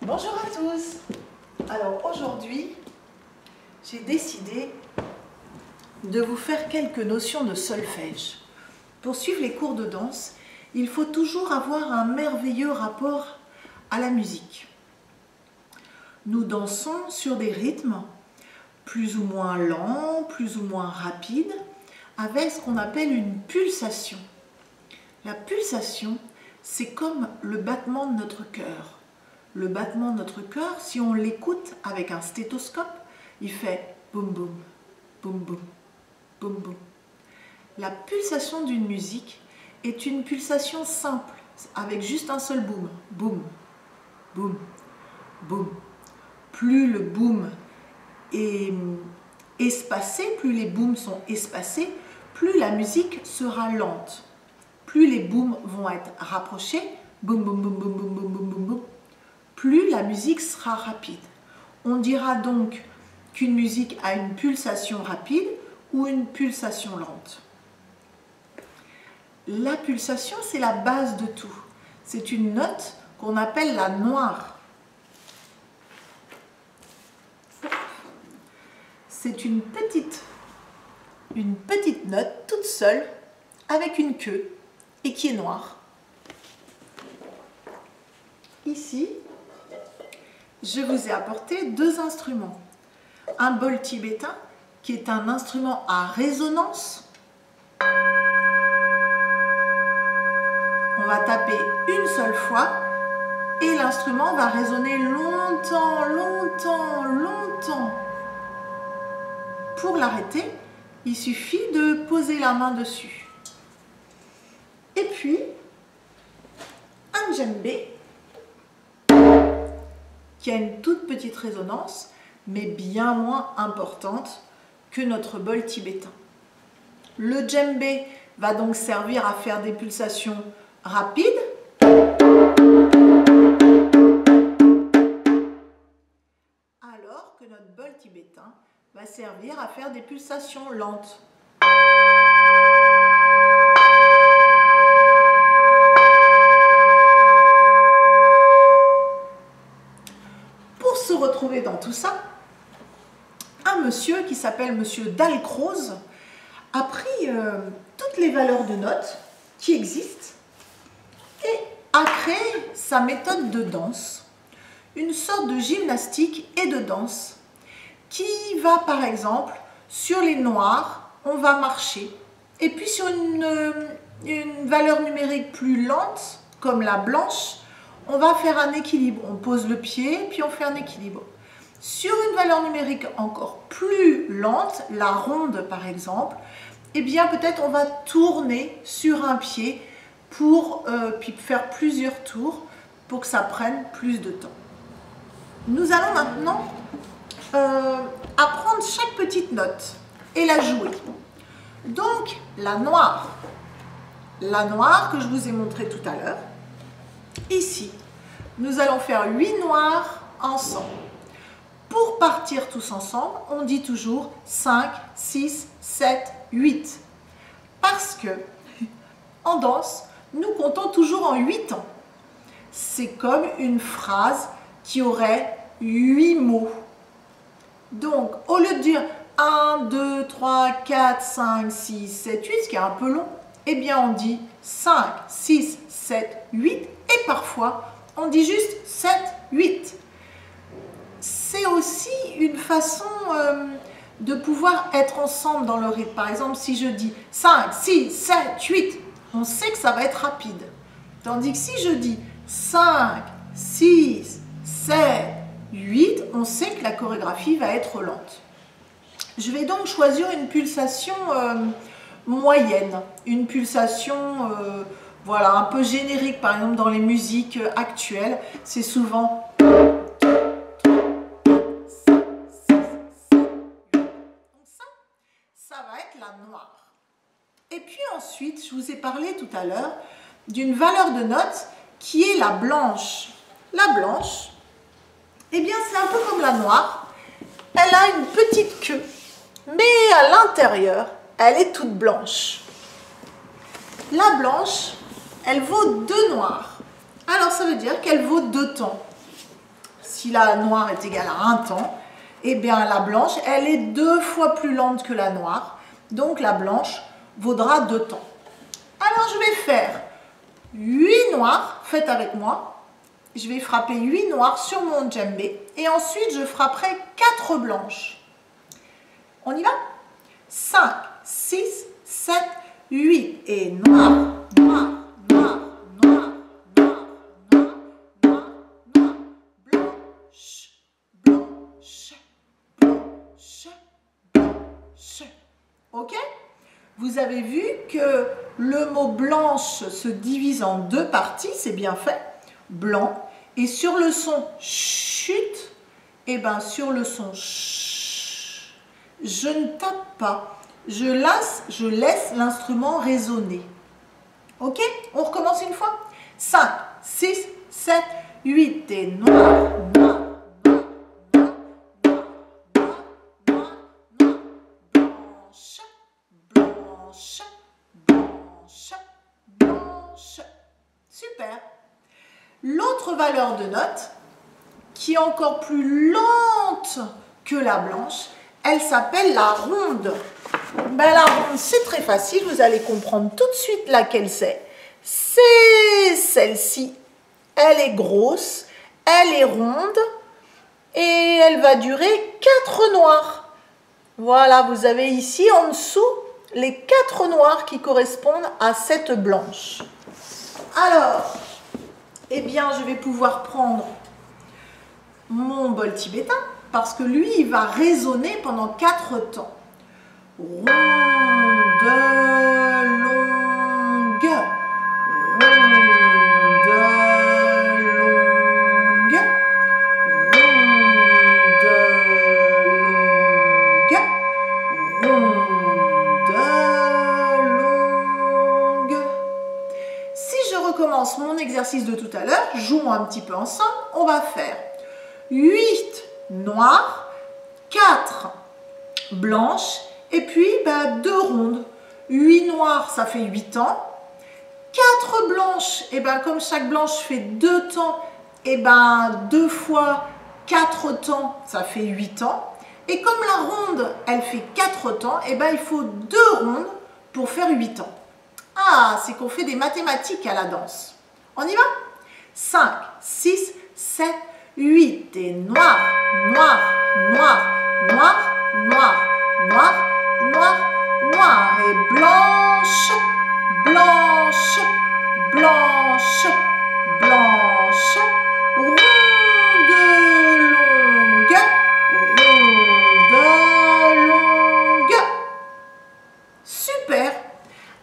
Bonjour à tous. Alors aujourd'hui, j'ai décidé de vous faire quelques notions de solfège. Pour suivre les cours de danse, il faut toujours avoir un merveilleux rapport à la musique. Nous dansons sur des rythmes plus ou moins lents, plus ou moins rapides, avec ce qu'on appelle une pulsation. La pulsation, c'est comme le battement de notre cœur. Le battement de notre cœur, si on l'écoute avec un stéthoscope, il fait boum boum, boum boum, boum boum. La pulsation d'une musique est une pulsation simple, avec juste un seul boum. Boum, boum, boum. Plus le boum est espacé, plus les booms sont espacés, plus la musique sera lente. Plus les booms vont être rapprochés, boum boum boum boum boum boum boum boum boum, plus la musique sera rapide. On dira donc qu'une musique a une pulsation rapide ou une pulsation lente. La pulsation, c'est la base de tout. C'est une note qu'on appelle la noire. C'est une petite note toute seule avec une queue et qui est noire. Ici, je vous ai apporté deux instruments. Un bol tibétain qui est un instrument à résonance. On va taper une seule fois et l'instrument va résonner longtemps, longtemps, longtemps. Pour l'arrêter, il suffit de poser la main dessus. Et puis, un djembé qui a une toute petite résonance, mais bien moins importante que notre bol tibétain. Le djembé va donc servir à faire des pulsations rapides, alors que notre bol tibétain va servir à faire des pulsations lentes. Pour se retrouver dans tout ça, un monsieur qui s'appelle monsieur Dalcroze a pris toutes les valeurs de notes qui existent et a créé sa méthode de danse, une sorte de gymnastique et de danse qui va par exemple sur les noirs, on va marcher, et puis sur une valeur numérique plus lente comme la blanche, on va faire un équilibre, on pose le pied puis on fait un équilibre. Sur une valeur numérique encore plus lente, la ronde par exemple, eh bien peut-être on va tourner sur un pied pour puis faire plusieurs tours pour que ça prenne plus de temps. Nous allons maintenant apprendre chaque petite note et la jouer. Donc la noire que je vous ai montré tout à l'heure, ici, nous allons faire 8 noirs ensemble. Pour partir tous ensemble, on dit toujours 5, 6, 7, 8. Parce que, en danse, nous comptons toujours en 8 temps. C'est comme une phrase qui aurait 8 mots. Donc, au lieu de dire 1, 2, 3, 4, 5, 6, 7, 8, ce qui est un peu long, eh bien on dit 5, 6, 7, 8 et parfois on dit juste 7, 8. C'est aussi une façon de pouvoir être ensemble dans le rythme. Par exemple, si je dis 5, 6, 7, 8, on sait que ça va être rapide. Tandis que si je dis 5, 6, 7, 8, on sait que la chorégraphie va être lente. Je vais donc choisir une pulsation moyenne, une pulsation voilà, un peu générique. Par exemple, dans les musiques actuelles, c'est souvent ça va être la noire. Et puis ensuite, je vous ai parlé tout à l'heure d'une valeur de note qui est la blanche. La blanche, eh bien c'est un peu comme la noire, elle a une petite queue, mais à l'intérieur, elle est toute blanche. La blanche, elle vaut 2 noirs. Alors ça veut dire qu'elle vaut 2 temps. si la noire est égale à 1 temps, eh bien la blanche, elle est 2 fois plus lente que la noire. Donc la blanche vaudra 2 temps. Alors je vais faire 8 noirs, faites avec moi. Je vais frapper 8 noirs sur mon djembé et ensuite je frapperai 4 blanches. On y va? 5, 6, 7, 8 et noir, noir, noir, noir, noir, noir, noir, noir, blanche, blanche, blanche, blanche. Ok? Vous avez vu que le mot blanche se divise en 2 parties, c'est bien fait, blanc. Et sur le son chut, et bien sur le son ch, je ne tape pas, je laisse l'instrument résonner. Ok? On recommence une fois. 5, 6, 7, 8 et noir, noir, noir, noir, noir, noir, noir, blanche, blanche, blanche, blanche. Super. L'autre valeur de note, qui est encore plus lente que la blanche, elle s'appelle la ronde. Ben, la ronde, c'est très facile, vous allez comprendre tout de suite laquelle c'est. C'est celle-ci. Elle est grosse, elle est ronde et elle va durer 4 noirs. Voilà, vous avez ici en dessous les 4 noirs qui correspondent à cette blanche. Alors, eh bien, je vais pouvoir prendre mon bol tibétain parce que lui, il va résonner pendant 4 temps. Ronde longue, ronde longue, ronde longue, ronde longue. Si je recommence mon exercice de tout à l'heure, jouons un petit peu ensemble, on va faire 8 noirs, 4 blanches, et puis 2 rondes. 8 noirs, ça fait 8 temps. 4 blanches, et comme chaque blanche fait 2 temps, et 2 fois 4 temps, ça fait 8 temps. Et comme la ronde, elle fait 4 temps, et il faut 2 rondes pour faire 8 temps. Ah, c'est qu'on fait des mathématiques à la danse. On y va? 5, 6, 7, 8 et noir, noir, noir, noir, noir, noir, noir, noir et blanche, blanche, blanche, blanche, ronde longue, ronde longue. Super.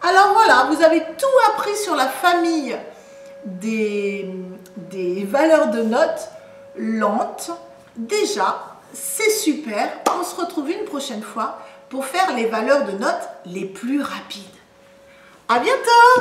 Alors voilà, vous avez tout appris sur la famille des valeurs de notes lentes. Déjà, c'est super. On se retrouve une prochaine fois pour faire les valeurs de notes les plus rapides. À bientôt!